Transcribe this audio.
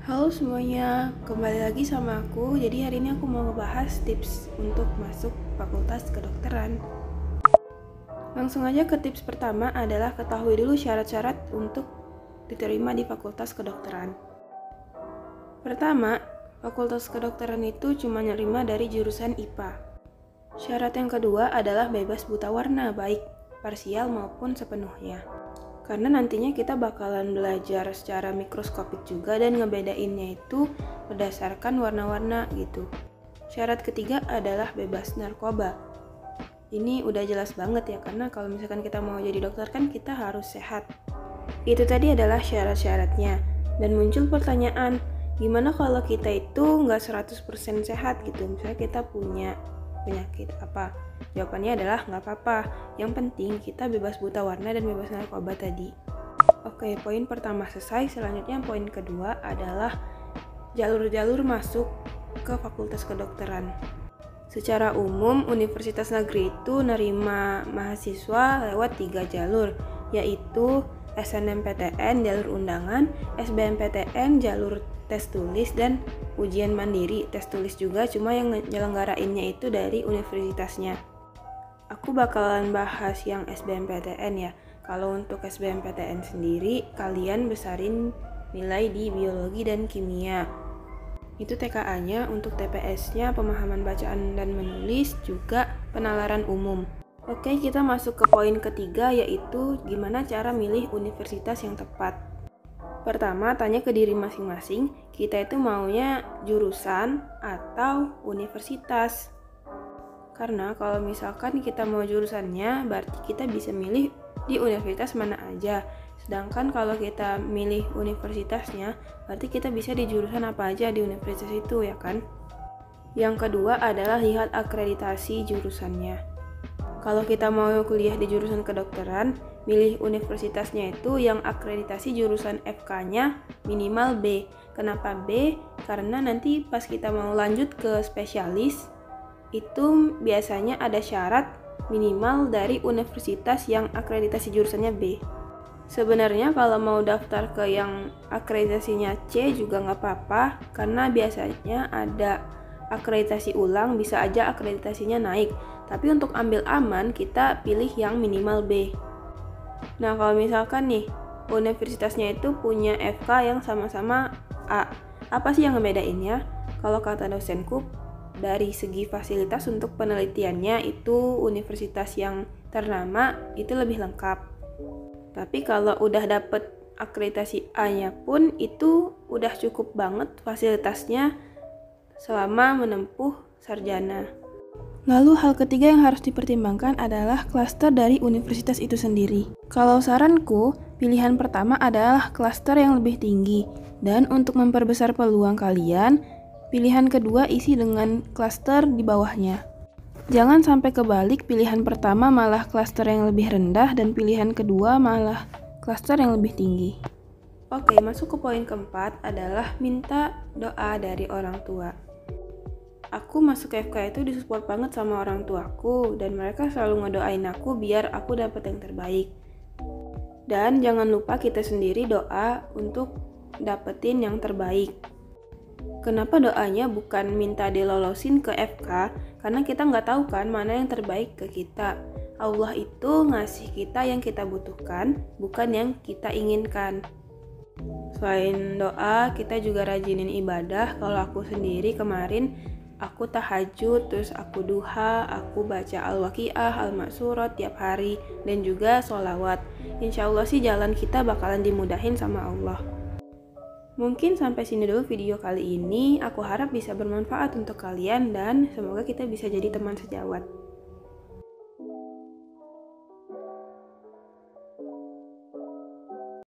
Halo semuanya, kembali lagi sama aku. Jadi hari ini aku mau ngebahas tips untuk masuk fakultas kedokteran. Langsung aja ke tips pertama adalah ketahui dulu syarat-syarat untuk diterima di fakultas kedokteran. Pertama, fakultas kedokteran itu cuma nerima dari jurusan IPA. Syarat yang kedua adalah bebas buta warna, baik parsial maupun sepenuhnya. Karena nantinya kita bakalan belajar secara mikroskopik juga dan ngebedainnya itu berdasarkan warna-warna gitu. Syarat ketiga adalah bebas narkoba. Ini udah jelas banget ya, karena kalau misalkan kita mau jadi dokter kan kita harus sehat. Itu tadi adalah syarat-syaratnya. Dan muncul pertanyaan, gimana kalau kita itu nggak 100% sehat gitu? Misalnya kita punya penyakit apa? Jawabannya adalah nggak apa-apa. Yang penting kita bebas buta warna dan bebas narkoba tadi. Oke, poin pertama selesai. Selanjutnya poin kedua adalah jalur-jalur masuk ke fakultas kedokteran. Secara umum, universitas negeri itu nerima mahasiswa lewat 3 jalur, yaitu SNMPTN jalur undangan, SBMPTN jalur tes tulis, dan ujian mandiri tes tulis juga, cuma yang nyelenggarainnya itu dari universitasnya. Aku bakalan bahas yang SBMPTN ya. Kalau untuk SBMPTN sendiri, kalian besarin nilai di biologi dan kimia. Itu TKA-nya. Untuk TPS-nya pemahaman bacaan dan menulis, juga penalaran umum. Oke, kita masuk ke poin ketiga, yaitu gimana cara milih universitas yang tepat. Pertama, tanya ke diri masing-masing, kita itu maunya jurusan atau universitas. Karena kalau misalkan kita mau jurusannya, berarti kita bisa milih di universitas mana aja. Sedangkan kalau kita milih universitasnya, berarti kita bisa di jurusan apa aja di universitas itu, ya kan? Yang kedua adalah lihat akreditasi jurusannya. Kalau kita mau kuliah di jurusan kedokteran, milih universitasnya itu yang akreditasi jurusan FK-nya minimal B. Kenapa B? Karena nanti pas kita mau lanjut ke spesialis, itu biasanya ada syarat minimal dari universitas yang akreditasi jurusannya B. Sebenarnya kalau mau daftar ke yang akreditasinya C juga nggak apa-apa, karena biasanya ada akreditasi ulang, bisa aja akreditasinya naik. Tapi untuk ambil aman, kita pilih yang minimal B. Nah, kalau misalkan nih, universitasnya itu punya FK yang sama-sama A. Apa sih yang ngebedainnya? Kalau kata dosenku, dari segi fasilitas untuk penelitiannya itu universitas yang ternama itu lebih lengkap. Tapi kalau udah dapet akreditasi A-nya pun itu udah cukup banget fasilitasnya selama menempuh sarjana. Lalu hal ketiga yang harus dipertimbangkan adalah klaster dari universitas itu sendiri. Kalau saranku, pilihan pertama adalah klaster yang lebih tinggi. Dan untuk memperbesar peluang kalian, pilihan kedua isi dengan klaster di bawahnya. Jangan sampai kebalik, pilihan pertama malah klaster yang lebih rendah dan pilihan kedua malah klaster yang lebih tinggi. Oke, masuk ke poin keempat adalah minta doa dari orang tua. Aku masuk FK itu disupport banget sama orang tuaku dan mereka selalu ngedoain aku biar aku dapat yang terbaik. Dan jangan lupa kita sendiri doa untuk dapetin yang terbaik. Kenapa doanya bukan minta dilolosin ke FK? Karena kita nggak tahu kan mana yang terbaik ke kita. Allah itu ngasih kita yang kita butuhkan, bukan yang kita inginkan. Selain doa, kita juga rajinin ibadah. Kalau aku sendiri kemarin, aku tahajud, terus aku duha, aku baca al-waqiah, al-maksurat tiap hari, dan juga sholawat. Insya Allah sih jalan kita bakalan dimudahin sama Allah. Mungkin sampai sini dulu video kali ini. Aku harap bisa bermanfaat untuk kalian dan semoga kita bisa jadi teman sejawat.